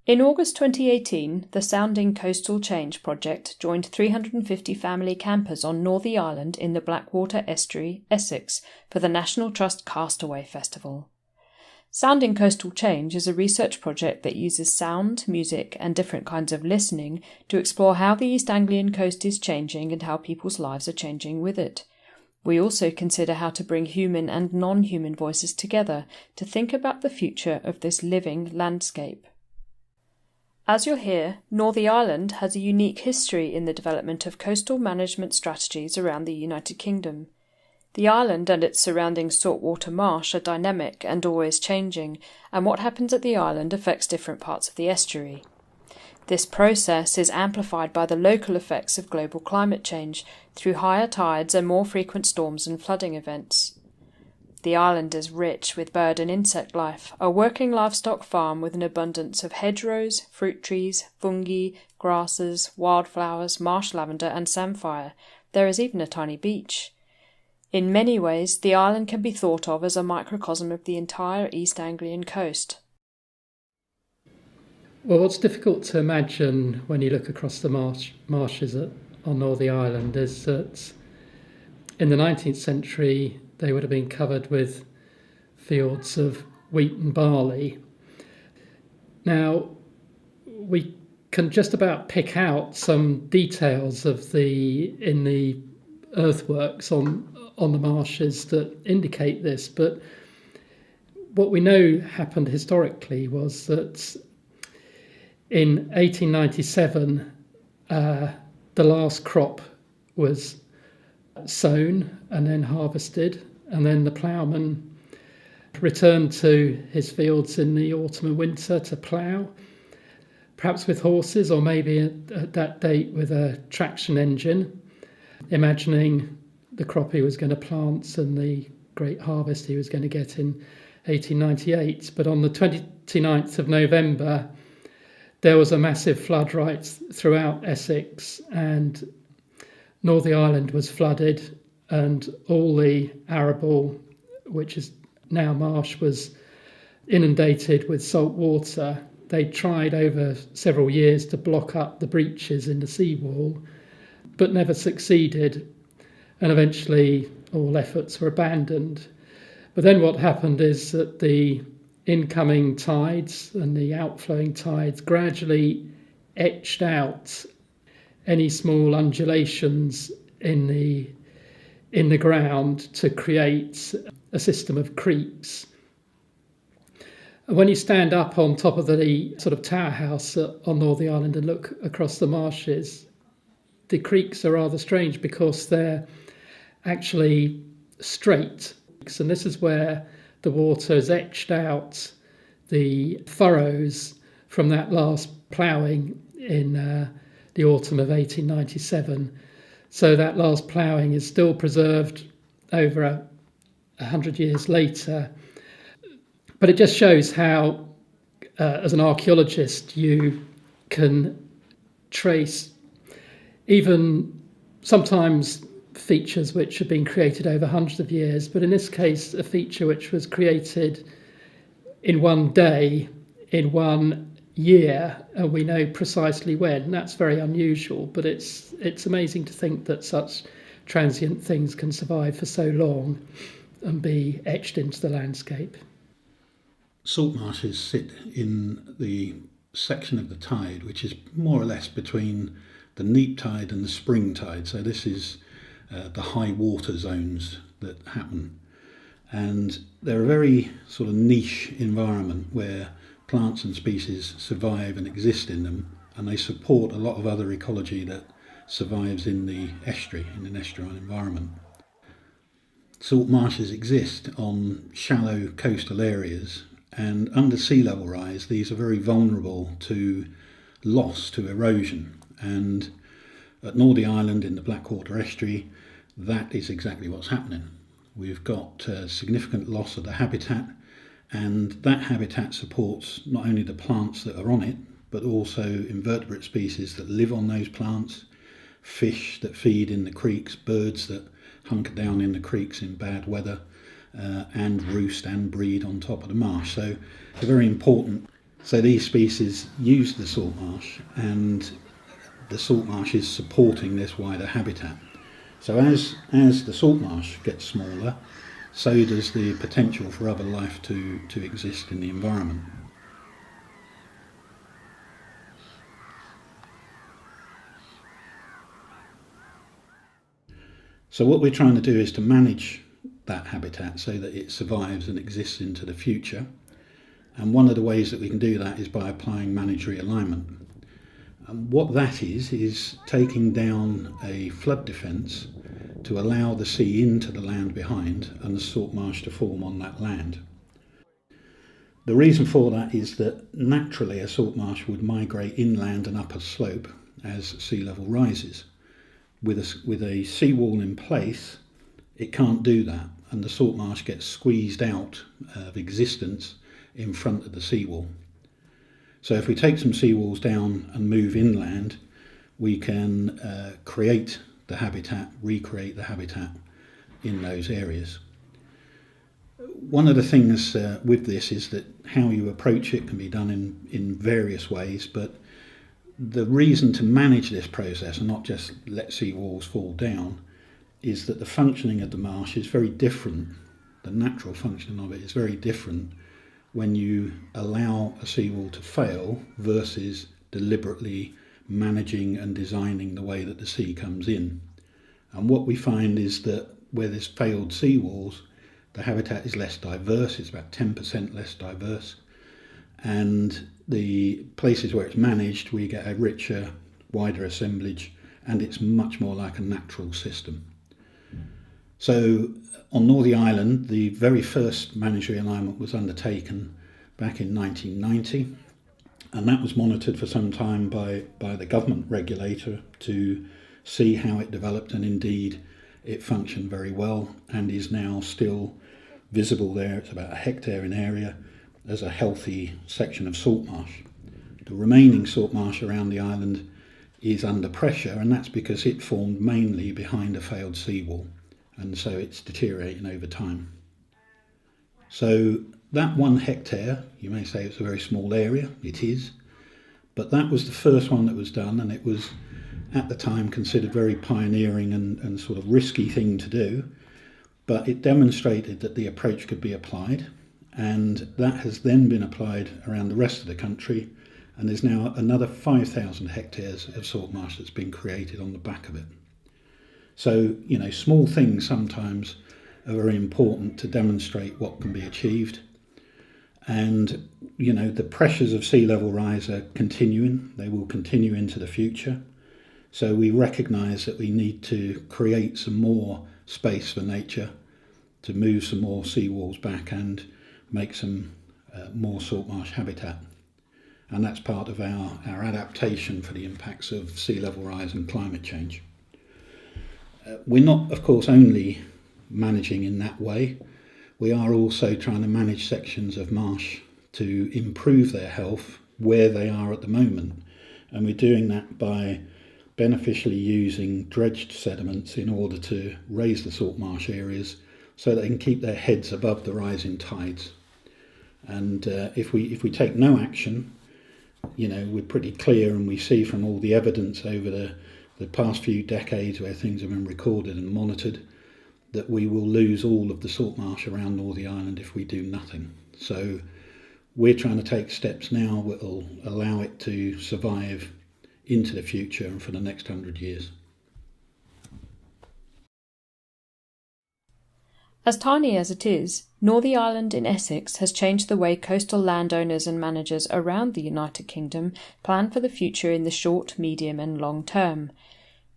In August 2018, the Sounding Coastal Change project joined 350 family campers on Northey Island in the Blackwater Estuary, Essex, for the National Trust Castaway Festival. Sounding Coastal Change is a research project that uses sound, music, and different kinds of listening to explore how the East Anglian coast is changing and how people's lives are changing with it. We also consider how to bring human and non-human voices together to think about the future of this living landscape. As you'll hear, Northey Island has a unique history in the development of coastal management strategies around the United Kingdom. The island and its surrounding saltwater marsh are dynamic and always changing, and what happens at the island affects different parts of the estuary. This process is amplified by the local effects of global climate change through higher tides and more frequent storms and flooding events. The island is rich with bird and insect life, a working livestock farm with an abundance of hedgerows, fruit trees, fungi, grasses, wildflowers, marsh lavender and samphire. There is even a tiny beach. In many ways, the island can be thought of as a microcosm of the entire East Anglian coast. Well, what's difficult to imagine when you look across the marshes on Northey Island is that in the 19th century they would have been covered with fields of wheat and barley. Now, we can just about pick out some details in the earthworks on the marshes that indicate this, but what we know happened historically was that in 1897 the last crop was sown and then harvested, and then the ploughman returned to his fields in the autumn and winter to plough, perhaps with horses or maybe at that date with a traction engine, imagining the crop he was going to plant and the great harvest he was going to get in 1898. But on the 29th of November, there was a massive flood right throughout Essex, and Northey Island was flooded, and all the arable, which is now marsh, was inundated with salt water. They tried over several years to block up the breaches in the seawall, but never succeeded. And eventually all efforts were abandoned. But then what happened is that the incoming tides and the outflowing tides gradually etched out any small undulations in the ground to create a system of creeks. And when you stand up on top of the sort of tower house on Northey Island and look across the marshes, the creeks are rather strange because they're actually straight, and this is where the water has etched out the furrows from that last ploughing in the autumn of 1897. So that last ploughing is still preserved over 100 years later. But it just shows how, as an archaeologist, you can trace even sometimes features which have been created over hundreds of years, but in this case a feature which was created in one day, in one year, and we know precisely when. That's very unusual, but it's amazing to think that such transient things can survive for so long and be etched into the landscape. Salt marshes sit in the section of the tide which is more or less between the neap tide and the spring tide, so this is the high water zones that happen, and they're a very sort of niche environment where plants and species survive and exist in them, and they support a lot of other ecology that survives in the estuary, in an estuarine environment. Salt marshes exist on shallow coastal areas, and under sea level rise these are very vulnerable to loss, to erosion, and at Northey Island in the Blackwater estuary that is exactly what's happening. We've got significant loss of the habitat, and that habitat supports not only the plants that are on it, but also invertebrate species that live on those plants, fish that feed in the creeks, birds that hunker down in the creeks in bad weather, and roost and breed on top of the marsh. So a very important So these species use the salt marsh, and the salt marsh is supporting this wider habitat. So as the salt marsh gets smaller, so does the potential for other life to exist in the environment. So what we're trying to do is to manage that habitat so that it survives and exists into the future. And one of the ways that we can do that is by applying managed realignment. And what that is taking down a flood defence to allow the sea into the land behind and the salt marsh to form on that land. The reason for that is that naturally a salt marsh would migrate inland and up a slope as sea level rises. With a seawall in place, it can't do that, and the salt marsh gets squeezed out of existence in front of the seawall. So if we take some seawalls down and move inland, we can create the habitat, recreate the habitat in those areas. One of the things with this is that how you approach it can be done in various ways, but the reason to manage this process and not just let seawalls fall down is that the functioning of the marsh is very different. The natural functioning of it is very different when you allow a seawall to fail versus deliberately managing and designing the way that the sea comes in. And what we find is that where there's failed seawalls, the habitat is less diverse, it's about 10% less diverse, and the places where it's managed, we get a richer, wider assemblage, and it's much more like a natural system. So on Northey Island, the very first managed realignment was undertaken back in 1990, and that was monitored for some time by the government regulator to see how it developed, and indeed it functioned very well and is now still visible there. It's about 1 hectare in area as a healthy section of salt marsh. The remaining salt marsh around the island is under pressure, and that's because it formed mainly behind a failed seawall, and so it's deteriorating over time. So that 1 hectare, you may say it's a very small area, it is, but that was the first one that was done, and it was at the time considered very pioneering and sort of risky thing to do, but it demonstrated that the approach could be applied, and that has then been applied around the rest of the country, and there's now another 5,000 hectares of salt marsh that's been created on the back of it. So, small things sometimes are very important to demonstrate what can be achieved. And, the pressures of sea level rise are continuing. They will continue into the future. So we recognise that we need to create some more space for nature, to move some more seawalls back and make some more salt marsh habitat. And that's part of our adaptation for the impacts of sea level rise and climate change. We're not, of course, only managing in that way. We are also trying to manage sections of marsh to improve their health where they are at the moment. And we're doing that by beneficially using dredged sediments in order to raise the salt marsh areas so they can keep their heads above the rising tides. And if we take no action, we're pretty clear, and we see from all the evidence over the past few decades where things have been recorded and monitored, that we will lose all of the salt marsh around Northey Island if we do nothing. So we're trying to take steps now that will allow it to survive into the future and for the next 100 years. As tiny as it is, Northey Island in Essex has changed the way coastal landowners and managers around the United Kingdom plan for the future in the short, medium and long term.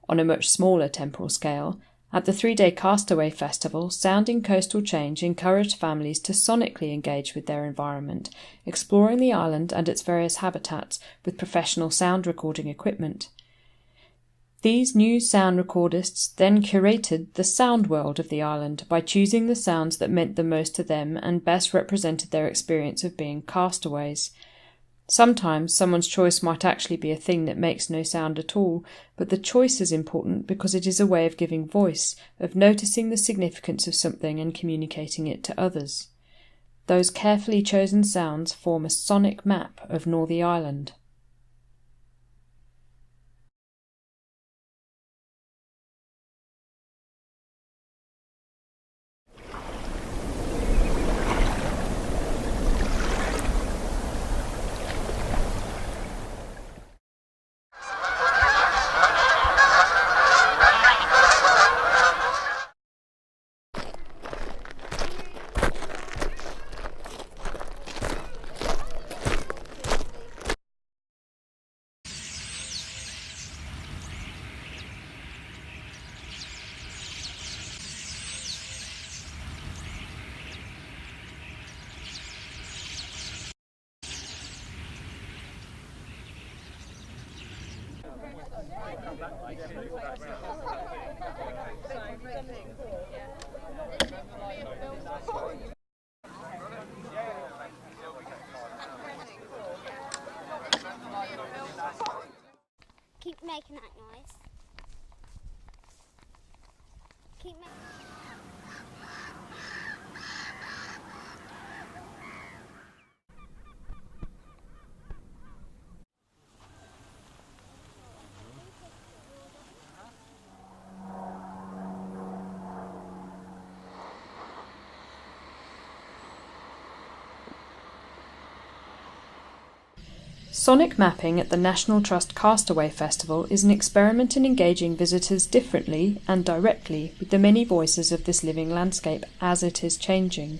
On a much smaller temporal scale, at the 3-day Castaway Festival, Sounding Coastal Change encouraged families to sonically engage with their environment, exploring the island and its various habitats with professional sound recording equipment. These new sound recordists then curated the sound world of the island by choosing the sounds that meant the most to them and best represented their experience of being castaways. Sometimes someone's choice might actually be a thing that makes no sound at all, but the choice is important because it is a way of giving voice, of noticing the significance of something and communicating it to others. Those carefully chosen sounds form a sonic map of Northey Island. Keep making that noise. Keep making. Sonic mapping at the National Trust Castaway Festival is an experiment in engaging visitors differently and directly with the many voices of this living landscape as it is changing,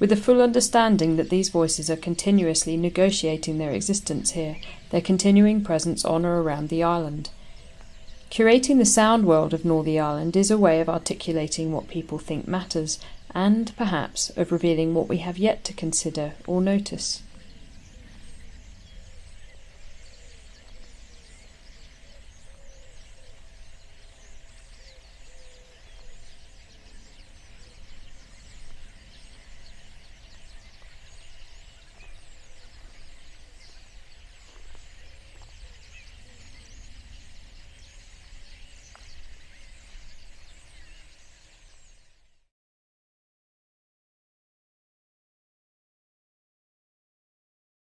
with the full understanding that these voices are continuously negotiating their existence here, their continuing presence on or around the island. Curating the sound world of Northey Island is a way of articulating what people think matters, and, perhaps, of revealing what we have yet to consider or notice.